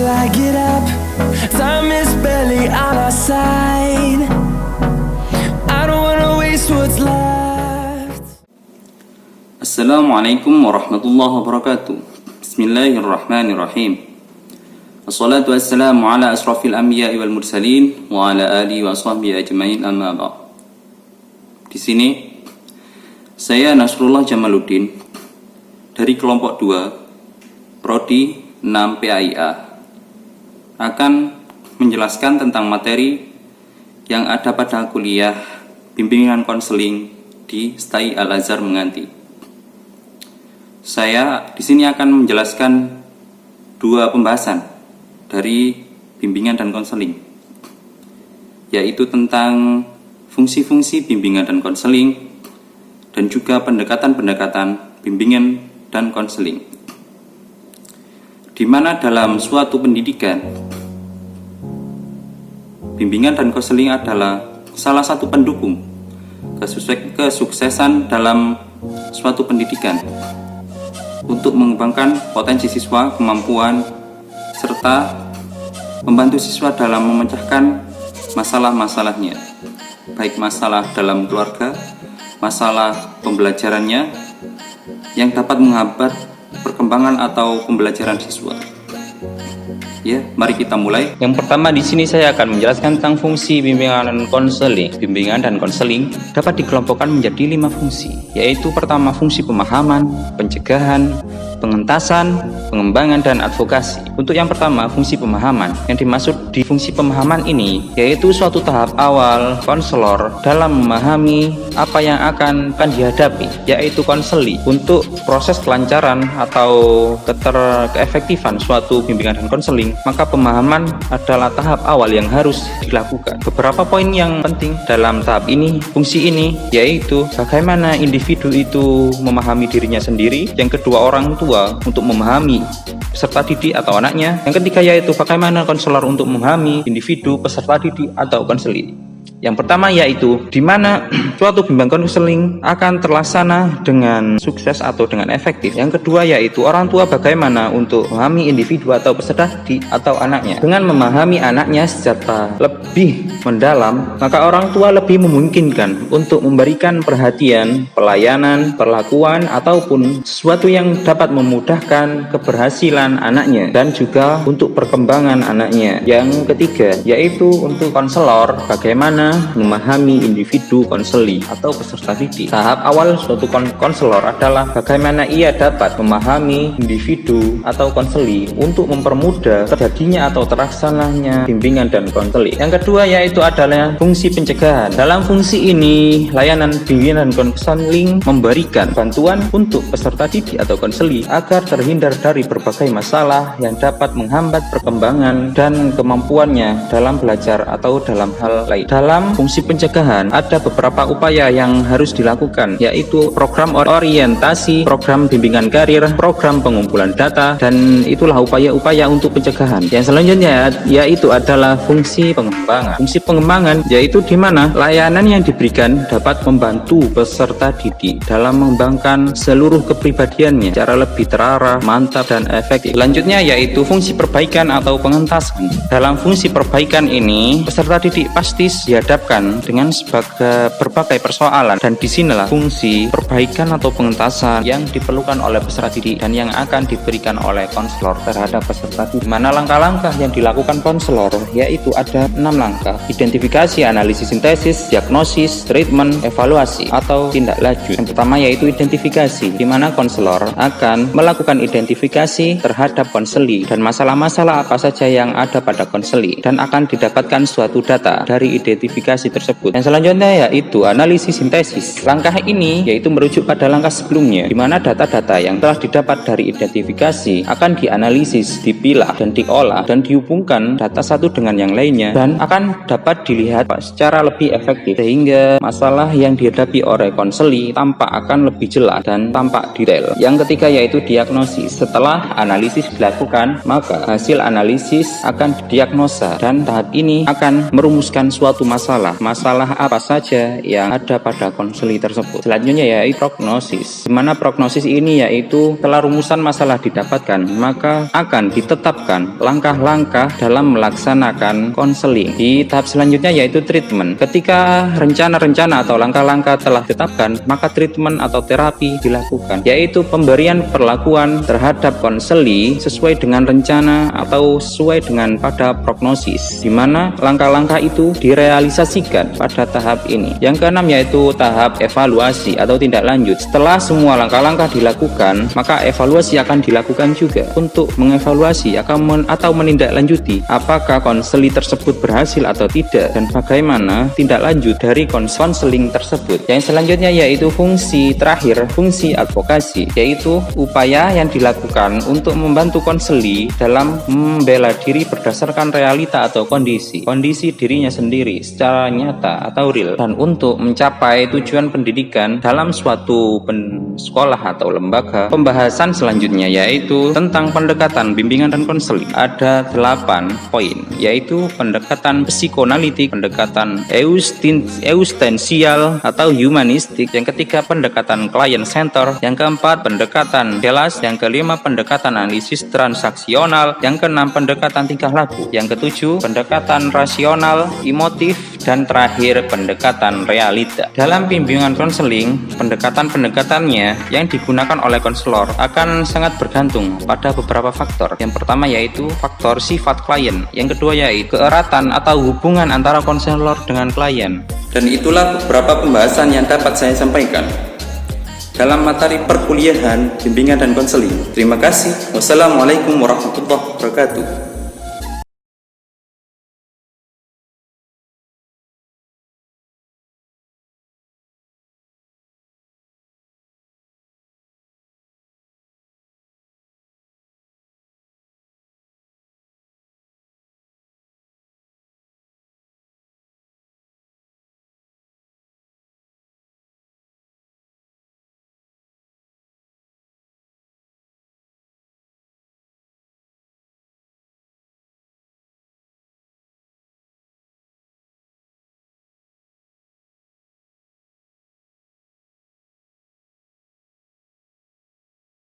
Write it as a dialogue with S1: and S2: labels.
S1: till I get up. Time is barely on our side. I don't wanna waste what's left.
S2: Assalamualaikum warahmatullahi wabarakatuh. Bismillahirrahmanirrahim. Assalatu wassalamu ala asrafil anbiya'i wal mursalin wa ala alihi wa sahbihi ajmain, amma ba'd. Di sini saya Nasrullah Jamaluddin dari kelompok 2 Prodi 6 PAIA akan menjelaskan tentang materi yang ada pada kuliah bimbingan konseling di STAI Al-Azhar Menganti. Saya di sini akan menjelaskan 2 pembahasan dari bimbingan dan konseling, yaitu tentang fungsi-fungsi bimbingan dan konseling dan juga pendekatan-pendekatan bimbingan dan konseling, di mana dalam suatu pendidikan bimbingan dan konseling adalah salah satu pendukung kesuksesan dalam suatu pendidikan untuk mengembangkan potensi siswa, kemampuan, serta membantu siswa dalam memecahkan masalah-masalahnya, baik masalah dalam keluarga, masalah pembelajarannya yang dapat menghambat perkembangan atau pembelajaran siswa. Ya, mari kita mulai. Yang pertama di sini saya akan menjelaskan tentang fungsi bimbingan dan konseling. Bimbingan dan konseling dapat dikelompokkan menjadi 5 fungsi, yaitu pertama fungsi pemahaman, pencegahan, pengentasan, pengembangan, dan advokasi. Untuk yang pertama, fungsi pemahaman. Yang dimaksud di fungsi pemahaman ini yaitu suatu tahap awal konselor dalam memahami apa yang akan dihadapi, yaitu konseling, untuk proses kelancaran atau keefektifan suatu bimbingan dan konseling. Maka pemahaman adalah tahap awal yang harus dilakukan. Beberapa poin yang penting dalam tahap ini, fungsi ini, yaitu bagaimana individu itu memahami dirinya sendiri. Yang kedua, orang tua untuk memahami peserta didik atau anaknya. Yang ketiga yaitu bagaimana konselor untuk memahami individu, peserta didik atau konseling. Yang pertama yaitu di mana suatu bimbingan konseling akan terlaksana dengan sukses atau dengan efektif. Yang kedua yaitu orang tua bagaimana untuk memahami individu atau peserta didik atau anaknya. Dengan memahami anaknya secara lebih mendalam, maka orang tua lebih memungkinkan untuk memberikan perhatian, pelayanan, perlakuan, ataupun sesuatu yang dapat memudahkan keberhasilan anaknya dan juga untuk perkembangan anaknya. Yang ketiga yaitu untuk konselor bagaimana memahami individu konseli atau peserta didik. Tahap awal suatu konselor adalah bagaimana ia dapat memahami individu atau konseli untuk mempermudah terjadinya atau terlaksananya bimbingan dan konseling. Yang kedua yaitu adalah fungsi pencegahan. Dalam fungsi ini, layanan bimbingan dan konseling memberikan bantuan untuk peserta didik atau konseli agar terhindar dari berbagai masalah yang dapat menghambat perkembangan dan kemampuannya dalam belajar atau dalam hal lain. Dalam fungsi pencegahan ada beberapa upaya yang harus dilakukan, yaitu program orientasi, program bimbingan karir, program pengumpulan data, dan itulah upaya-upaya untuk pencegahan. Yang selanjutnya yaitu adalah fungsi pengembangan. Fungsi pengembangan yaitu di mana layanan yang diberikan dapat membantu peserta didik dalam mengembangkan seluruh kepribadiannya secara lebih terarah, mantap, dan efektif. Selanjutnya yaitu fungsi perbaikan atau pengentasan. Dalam fungsi perbaikan ini, peserta didik pasti dihadapkan dengan berbagai persoalan, dan disinilah fungsi perbaikan atau pengentasan yang diperlukan oleh peserta didik dan yang akan diberikan oleh konselor terhadap peserta didik. Mana langkah-langkah yang dilakukan konselor yaitu ada 6 langkah: identifikasi, analisis, sintesis, diagnosis, treatment, evaluasi, atau tindak lanjut. Yang pertama yaitu identifikasi, di mana konselor akan melakukan identifikasi terhadap konseli dan masalah-masalah apa saja yang ada pada konseli, dan akan didapatkan suatu data dari identifikasi tersebut. Yang selanjutnya yaitu analisis sintesis. Langkah ini yaitu merujuk pada langkah sebelumnya, di mana data-data yang telah didapat dari identifikasi akan dianalisis, dipilah, dan diolah, dan dihubungkan data satu dengan yang lainnya, dan akan dapat dilihat secara lebih efektif, sehingga masalah yang dihadapi oleh konseli tampak akan lebih jelas dan tampak detail. Yang ketiga yaitu diagnosis. Setelah analisis dilakukan, maka hasil analisis akan didiagnosa, dan tahap ini akan merumuskan suatu masalah masalah. Masalah apa saja yang ada pada konseli tersebut. Selanjutnya yaitu prognosis. Di mana prognosis ini yaitu setelah rumusan masalah didapatkan, maka akan ditetapkan langkah-langkah dalam melaksanakan konseling. Di tahap selanjutnya yaitu treatment. Ketika rencana-rencana atau langkah-langkah telah ditetapkan, maka treatment atau terapi dilakukan, yaitu pemberian perlakuan terhadap konseli sesuai dengan rencana atau sesuai dengan pada prognosis, di mana langkah-langkah itu direalisasikan pada tahap ini. Yang keenam yaitu tahap evaluasi atau tindak lanjut. Setelah semua langkah-langkah dilakukan, maka evaluasi akan dilakukan juga untuk mengevaluasi atau menindaklanjuti apakah konseli tersebut berhasil atau tidak dan bagaimana tindak lanjut dari konseling tersebut. Yang selanjutnya yaitu fungsi terakhir, fungsi advokasi, yaitu upaya yang dilakukan untuk membantu konseli dalam membela diri berdasarkan realita atau kondisi dirinya sendiri secara nyata atau real, dan untuk mencapai tujuan pendidikan dalam suatu sekolah atau lembaga. Pembahasan selanjutnya yaitu tentang pendekatan bimbingan dan konseling. Ada 8 poin, yaitu pendekatan psikoanalitik, pendekatan eksistensial atau humanistik, yang ketiga pendekatan client center, yang keempat pendekatan jelas, yang kelima pendekatan analisis transaksional, yang keenam pendekatan tingkah laku, yang ketujuh pendekatan rasional, emotif, dan terakhir pendekatan realita. Dalam bimbingan konseling, pendekatan-pendekatannya yang digunakan oleh konselor akan sangat bergantung pada beberapa faktor. Yang pertama yaitu faktor sifat klien, yang kedua yaitu keeratan atau hubungan antara konselor dengan klien. Dan itulah beberapa pembahasan yang dapat saya sampaikan dalam materi perkuliahan bimbingan dan konseling. Terima kasih. Wassalamualaikum warahmatullahi wabarakatuh.